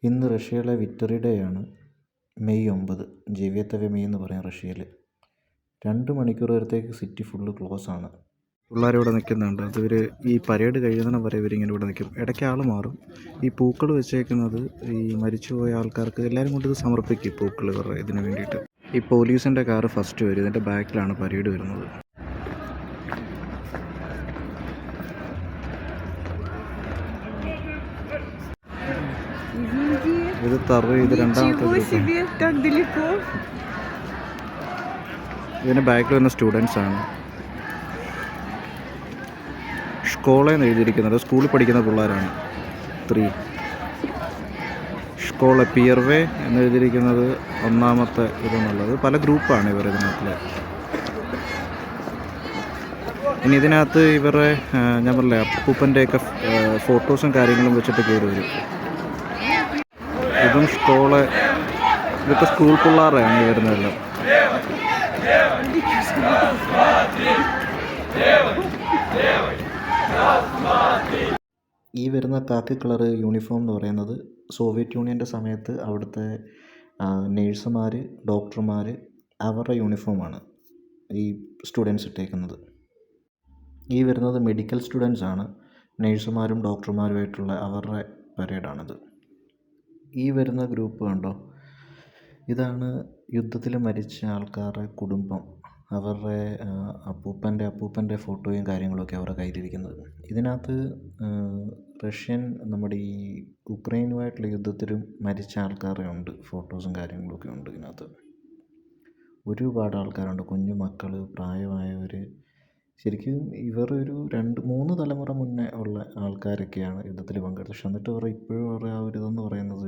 ഇന്ന് റഷ്യയിലെ victory day ആണ്. മെയ് 9 ജെവിയത്തവെ മെയ് എന്ന് പറയും റഷ്യയിൽ. 2 മണിക്കൂർ വരത്തേക്ക് സിറ്റി ഫുള്ള് ക്ലോസ് ആണ്. പിള്ളേരിവിടെ നിൽക്കുന്നുണ്ട്. അതിവർ ഈ പരേഡ് കഴിയുന്നിടം വരെ ഇവരിങ്ങനെ ഇവിടെ നിൽക്കും. ഇടയ്ക്ക് ആൾ മാറും. ഈ പൂക്കൾ വെച്ചേക്കുന്നത് ഈ മരിച്ചുപോയ ആൾക്കാർക്ക് എല്ലാവരും കൊണ്ട് ഇത് സമർപ്പിക്കും. പൂക്കൾ ഇവരുടെ ഇതിന് വേണ്ടിയിട്ട്. ഈ പോലീസിൻ്റെ കാറ് ഫസ്റ്റ് വരും. ഇതിൻ്റെ ബാക്കിലാണ് പരേഡ് വരുന്നത്. ഇത് ഇത് രണ്ടാമത്തെ ഇതിൻ്റെ ബാക്കിൽ വരുന്ന സ്റ്റുഡൻസ് ആണ്. സ്കോളെന്ന് എഴുതിയിരിക്കുന്നത് സ്കൂളിൽ പഠിക്കുന്ന പിള്ളേരാണ്. 3 സ്കോള പിയർവേ എന്ന് എഴുതിയിരിക്കുന്നത് ഒന്നാമത്തെ ഇതെന്നുള്ളത്. പല ഗ്രൂപ്പാണ് ഇവർ ഇതിനകത്ത്. ഇനി ഇതിനകത്ത് ഇവരുടെ ഞാൻ പറഞ്ഞില്ലേ അപ്പൂപ്പൻ്റെയൊക്കെ ഫോട്ടോസും കാര്യങ്ങളും വെച്ചിട്ട് കയറി വരും. ഇതും സ്കോള്, ഇതൊക്കെ സ്കൂൾ പിള്ളേരാണ് വരുന്നതെല്ലാം. ഈ വരുന്ന കാക്കി കളർ യൂണിഫോം എന്ന് പറയുന്നത് സോവിയറ്റ് യൂണിയൻ്റെ സമയത്ത് അവിടുത്തെ നേഴ്സുമാർ, ഡോക്ടർമാർ അവരുടെ യൂണിഫോമാണ് ഈ സ്റ്റുഡൻസ് ഇട്ടേക്കുന്നത്. ഈ വരുന്നത് മെഡിക്കൽ സ്റ്റുഡൻസ് ആണ്. നേഴ്സുമാരും ഡോക്ടർമാരുമായിട്ടുള്ള അവരുടെ പരേഡാണിത്. ഈ വരുന്ന ഗ്രൂപ്പ് കണ്ടോ, ഇതാണ് യുദ്ധത്തിൽ മരിച്ച ആൾക്കാരുടെ കുടുംബം. അവരുടെ അപ്പൂപ്പൻ്റെ ഫോട്ടോയും കാര്യങ്ങളൊക്കെ അവരുടെ കയ്യിലിരിക്കുന്നത്. ഇതിനകത്ത് റഷ്യൻ നമ്മുടെ ഈ ഉക്രൈനുമായിട്ടുള്ള യുദ്ധത്തിലും മരിച്ച ആൾക്കാരെ ഉണ്ട്, ഫോട്ടോസും കാര്യങ്ങളൊക്കെ ഉണ്ട് ഇതിനകത്ത്. ഒരുപാട് ആൾക്കാരുണ്ട്, കുഞ്ഞു മക്കൾ, പ്രായമായവർ. ശരിക്കും ഇവർ ഒരു 2-3 തലമുറ മുന്നേ ഉള്ള ആൾക്കാരൊക്കെയാണ് യുദ്ധത്തിൽ പങ്കെടുത്തത്. പക്ഷെ എന്നിട്ട് ഇപ്പോഴും അവരുടെ ആ ഒരു ഇതെന്ന് പറയുന്നത്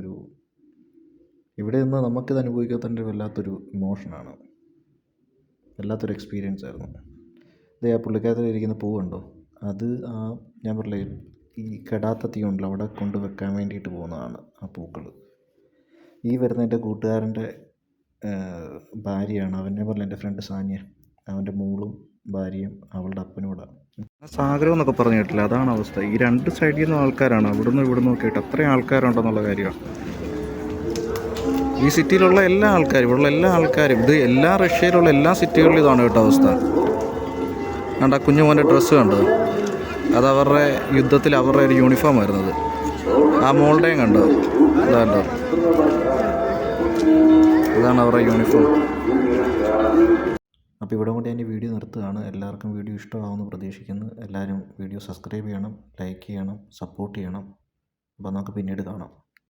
ഇവിടെ നിന്ന് നമുക്കിത് അനുഭവിക്കാത്തതിൻ്റെ വല്ലാത്തൊരു ഇമോഷനാണ്, വല്ലാത്തൊരു എക്സ്പീരിയൻസ് ആയിരുന്നു. ആ പുള്ളിക്കാരത്തിലിരിക്കുന്ന പൂവുണ്ടോ, അത് ഞാൻ പറഞ്ഞില്ലേ ഈ കെടാത്ത തീ ഉണ്ടല്ലോ അവിടെ കൊണ്ട് വെക്കാൻ വേണ്ടിയിട്ട് പോകുന്നതാണ് ആ പൂക്കൾ. ഈ വരുന്ന എൻ്റെ കൂട്ടുകാരൻ്റെ ഭാര്യയാണ്. അവനെ പോലെ എൻ്റെ ഫ്രണ്ട് സാനിയ, അവൻ്റെ മോളും ഭാര്യയും അവളുടെ അപ്പനോട് സാഗരം എന്നൊക്കെ പറഞ്ഞു കേട്ടില്ല, അതാണ് അവസ്ഥ. ഈ 2 സൈഡിൽ നിന്നും ആൾക്കാരാണ്, അവിടുന്ന് ഇവിടുന്ന് ഒക്കെ ആയിട്ട് അത്രയും ആൾക്കാരുണ്ടെന്നുള്ള കാര്യമാണ്. ഈ സിറ്റിയിലുള്ള എല്ലാ ആൾക്കാരും, ഇവിടെയുള്ള എല്ലാ ആൾക്കാരും, ഇത് എല്ലാ റഷ്യയിലുള്ള എല്ലാ സിറ്റികളിലും ഇതാണ് കേട്ടോ അവസ്ഥ. കണ്ട കുഞ്ഞു മോൻ്റെ ഡ്രസ്സ് കണ്ടോ, അത് അവരുടെ യുദ്ധത്തിൽ അവരുടെ ഒരു യൂണിഫോം ആയിരുന്നത്. ആ മോളുടെയും കണ്ടോ, ഇതാണ്ടോ, ഇതാണ് അവരുടെ യൂണിഫോം. അപ്പോൾ ഇവിടെ കൊണ്ട് ഞാൻ ഈ വീഡിയോ നിർത്തുകയാണ്. എല്ലാവർക്കും വീഡിയോ ഇഷ്ടമാകുമെന്ന് പ്രതീക്ഷിക്കുന്നു. എല്ലാവരും വീഡിയോ സബ്സ്ക്രൈബ് ചെയ്യണം, ലൈക്ക് ചെയ്യണം, സപ്പോർട്ട് ചെയ്യണം. അപ്പോൾ നമുക്ക് പിന്നീട് കാണാം.